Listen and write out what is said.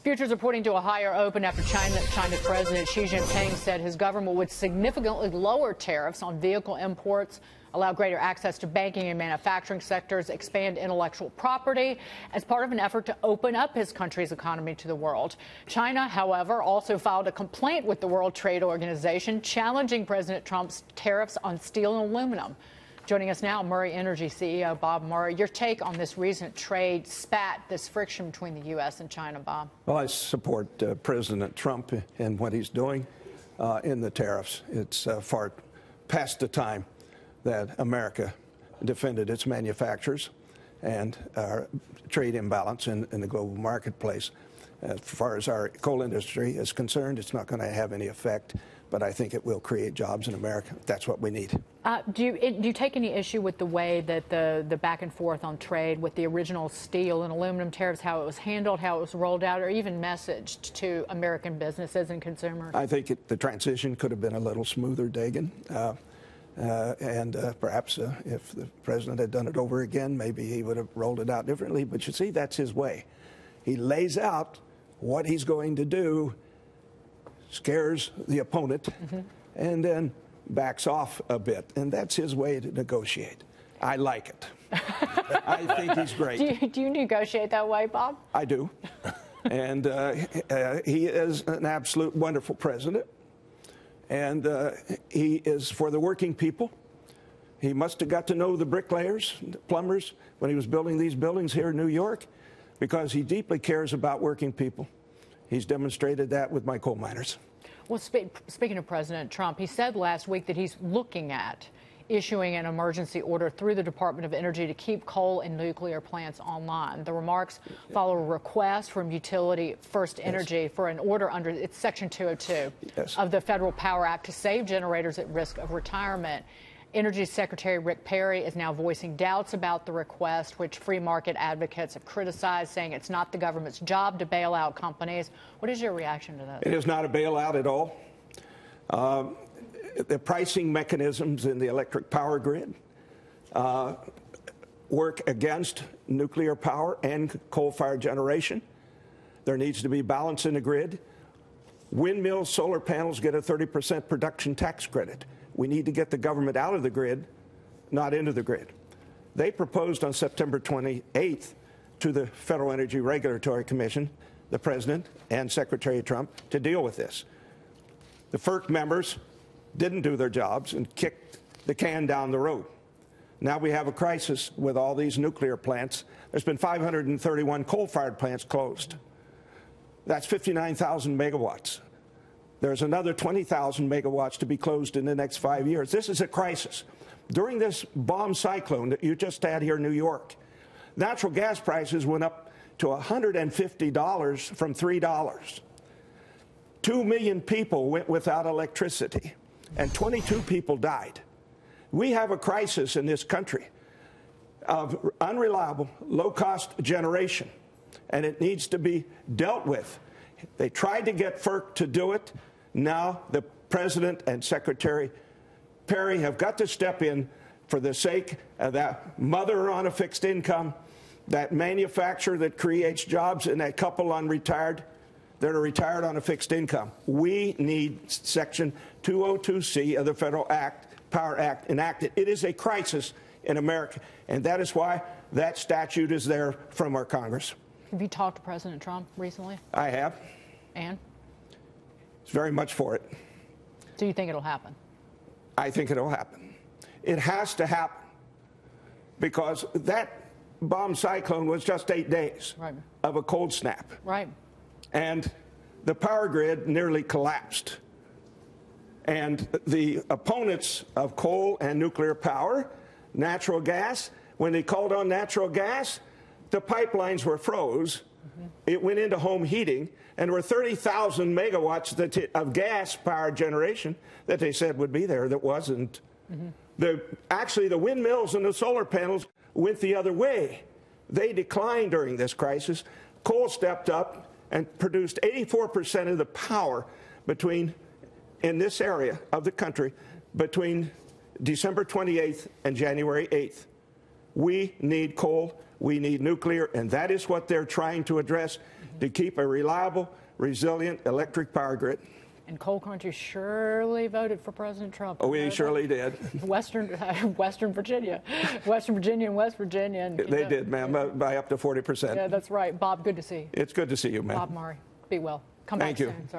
Futures are pointing to a higher open after China's President Xi Jinping said his government would significantly lower tariffs on vehicle imports, allow greater access to banking and manufacturing sectors, expand intellectual property as part of an effort to open up his country's economy to the world. China, however, also filed a complaint with the World Trade Organization challenging President Trump's tariffs on steel and aluminum. Joining us now, Murray Energy CEO Bob Murray. Your take on this recent trade spat, this friction between the U.S. and China, Bob? Well, I support President Trump and what he's doing in the tariffs. It's far past the time that America defended its manufacturers and our trade imbalance in the global marketplace. As far as our coal industry is concerned, it's not going to have any effect, but I think it will create jobs in America. That's what we need. Do you take any issue with the way that the back and forth on trade with the original steel and aluminum tariffs, how it was handled, how it was rolled out, or even messaged to American businesses and consumers? I think the transition could have been a little smoother, Dagan. Perhaps if the president had done it over again, maybe he would have rolled it out differently. But you see, that's his way. He lays out what he's going to do, scares the opponent, and then backs off a bit. And that's his way to negotiate. I like it. I think he's great. Do you negotiate that way, Bob? I do. And he is an absolute wonderful president. And he is for the working people. He must have got to know the bricklayers, the plumbers, when he was building these buildings here in New York, because he deeply cares about working people. He's demonstrated that with my coal miners. Well, speaking of President Trump, he said last week that he's looking at issuing an emergency order through the Department of Energy to keep coal and nuclear plants online. The remarks follow a request from Utility First Energy for an order under it's Section 202 of the Federal Power Act to save generators at risk of retirement. Energy Secretary Rick Perry is now voicing doubts about the request, which free market advocates have criticized, saying it's not the government's job to bail out companies. What is your reaction to that? It is not a bailout at all. The pricing mechanisms in the electric power grid work against nuclear power and coal-fired generation. There needs to be balance in the grid. Windmills, solar panels get a 30% production tax credit. We need to get the government out of the grid, not into the grid. They proposed on September 28th to the Federal Energy Regulatory Commission, the President and Secretary Trump, to deal with this. The FERC members didn't do their jobs and kicked the can down the road. Now we have a crisis with all these nuclear plants. There's been 531 coal-fired plants closed. That's 59,000 megawatts. There's another 20,000 megawatts to be closed in the next 5 years. This is a crisis. During this bomb cyclone that you just had here in New York, natural gas prices went up to $150 from $3. 2 million people went without electricity, and 22 people died. We have a crisis in this country of unreliable, low-cost generation, and it needs to be dealt with. They tried to get FERC to do it. Now the President and Secretary Perry have got to step in for the sake of that mother on a fixed income, that manufacturer that creates jobs, and that couple on retired that are retired on a fixed income. We need Section 202C of the Federal Power Act enacted. It is a crisis in America, and that is why that statute is there from our Congress. Have you talked to President Trump recently? I have. And? It's very much for it. So you think it'll happen? I think it'll happen. It has to happen because that bomb cyclone was just 8 days of a cold snap. Right. And the power grid nearly collapsed. And the opponents of coal and nuclear power, natural gas, when they called on natural gas, the pipelines were froze. It went into home heating, and there were 30,000 megawatts of gas-powered generation that they said would be there that wasn't. Actually, the windmills and the solar panels went the other way. They declined during this crisis. Coal stepped up and produced 84% of the power in this area of the country between December 28th and January 8th. We need coal. We need nuclear, and that is what they're trying to address. to keep a reliable, resilient electric power grid. And coal country surely voted for President Trump. Oh, we surely did. Western Virginia and West Virginia. And, they did, ma'am, by up to 40%. Yeah, that's right. Bob, good to see you. It's good to see you, ma'am. Bob Murray, be well. Come Thank back you. soon. Sorry.